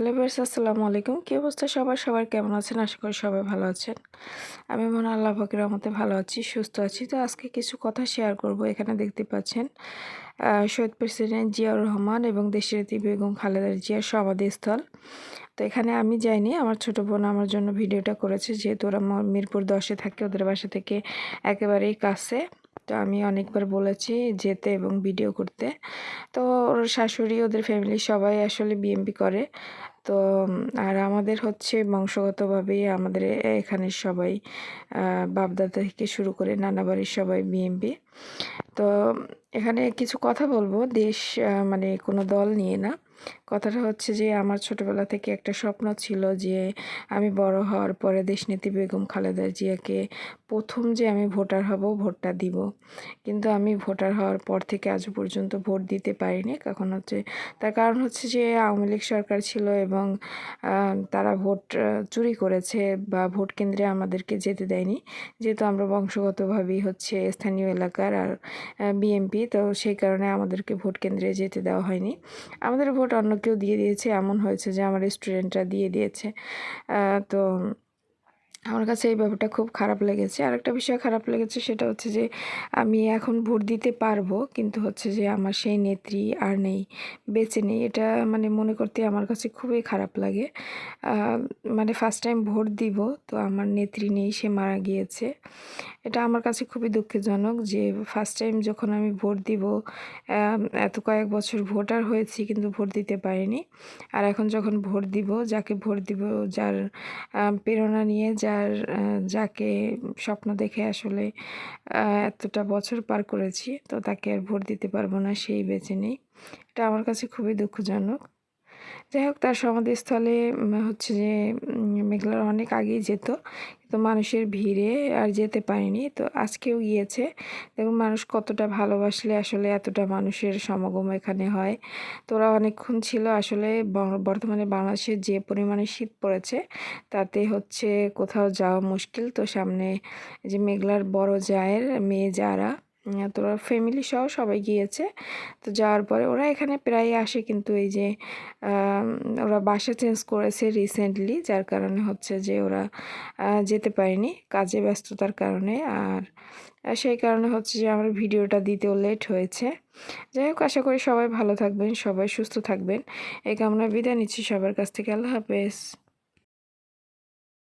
Hello viewers, আসসালামু আলাইকুম। কী অবস্থা সবার? সবার কেমন আছেন? আশা করি সবাই ভালো আছেন। আমি মনে হয় আল্লাহ পাকের রহমতে ভালো আছি, সুস্থ আছি। তো আজকে কিছু কথা শেয়ার করব। এখানে দেখতে পাচ্ছেন শহীদ প্রেসিডেন্ট জিয়াউর রহমান এবং দেশনেত্রী বেগম খালেদা জিয়ার সমাধিস্থল। তো এখানে আমি যাইনি, আমার ছোট বোন আমার জন্য ভিডিওটা করেছে, যেহেতু ওরা মিরপুর 10-এ থাকে, ওদের বাসা থেকে একেবারেই কাছে। তো আমি অনেকবার বলেছি যেতে এবং ভিডিও করতে। তো ওর শাশুড়ি, ওদের ফ্যামিলি সবাই আসলে বিএমপি করে। তো আর আমাদের হচ্ছে বংশগতভাবেই আমাদের এখানে সবাই বাপদাদা থেকে শুরু করে নানা বাড়ির সবাই বিএমপি। তো এখানে কিছু কথা বলবো, দেশ মানে কোনো দল নিয়ে না। কথাটা হচ্ছে যে আমার ছোটবেলা থেকে একটা স্বপ্ন ছিল যে আমি বড় হওয়ার পরে দেশনেত্রী বেগম খালেদা জিয়াকে প্রথম যে আমি ভোটার হব, ভোটটা দিব। কিন্তু আমি ভোটার হওয়ার পর থেকে আজ পর্যন্ত ভোট দিতে পারিনি। কখন হচ্ছে তার কারণ হচ্ছে যে আওয়ামী লীগ সরকার ছিল এবং তারা ভোট চুরি করেছে বা ভোট কেন্দ্রে আমাদেরকে যেতে দেয়নি, যেহেতু আমরা বংশগতভাবেই হচ্ছে স্থানীয় এলাকার আর বিএমপি। তো সেই কারণে আমাদেরকে ভোট কেন্দ্রে যেতে দেওয়া হয়নি। আমাদের ভোট অন্য কেউ দিয়ে দিয়েছে, এমন হয়েছে যে আমার স্টুডেন্টরা দিয়ে দিয়েছে। তো আমার কাছে এই ব্যাপারটা খুব খারাপ লেগেছে। আরেকটা বিষয় খারাপ লেগেছে, সেটা হচ্ছে যে আমি এখন ভোট দিতে পারবো, কিন্তু হচ্ছে যে আমার সেই নেত্রী আর নেই, বেঁচে নেই। এটা মানে মনে করতে আমার কাছে খুবই খারাপ লাগে। মানে ফার্স্ট টাইম ভোট দিব, তো আমার নেত্রী নেই, সে মারা গিয়েছে। এটা আমার কাছে খুবই দুঃখজনক যে ফার্স্ট টাইম যখন আমি ভোট দিব, এত কয়েক বছর ভোটার হয়েছি কিন্তু ভোট দিতে পারিনি। আর এখন যখন ভোট দিব, যাকে ভোট দিব, যার প্রেরণা নিয়ে, যাকে স্বপ্ন দেখে আসলে এতটা বছর পার করেছি, তো তাকে আর ভোট দিতে পারবো না, সেই বেঁচে নেই। এটা আমার কাছে খুবই দুঃখজনক। যাই হোক, তার সমাধিস্থলে হচ্ছে যে মেঘলার অনেক আগেই যেত, কিন্তু মানুষের ভিড়ে আর যেতে পারিনি। তো আজকেও গিয়েছে। দেখুন মানুষ কতটা ভালোবাসলে আসলে এতটা মানুষের সমাগম এখানে হয়। তো ওরা অনেকক্ষণ ছিল। আসলে বর্তমানে বাংলাদেশে যে পরিমাণে শীত পড়েছে, তাতে হচ্ছে কোথাও যাওয়া মুশকিল। তো সামনে যে মেঘলার বড় জায়ের মেয়ে যারা, তো ওরা ফ্যামিলি সহ সবাই গিয়েছে। তো যাওয়ার পরে ওরা এখানে প্রায় আসে, কিন্তু এই যে ওরা বাসা চেঞ্জ করেছে রিসেন্টলি, যার কারণে হচ্ছে যে ওরা যেতে পারেনি কাজে ব্যস্ততার কারণে। আর সেই কারণে হচ্ছে যে আমার ভিডিওটা দিতেও লেট হয়েছে। যাই হোক, আশা করি সবাই ভালো থাকবেন, সবাই সুস্থ থাকবেন। এই কামনা বিদায় নিচ্ছি সবার কাছ থেকে। আল্লাহ হাফেজ।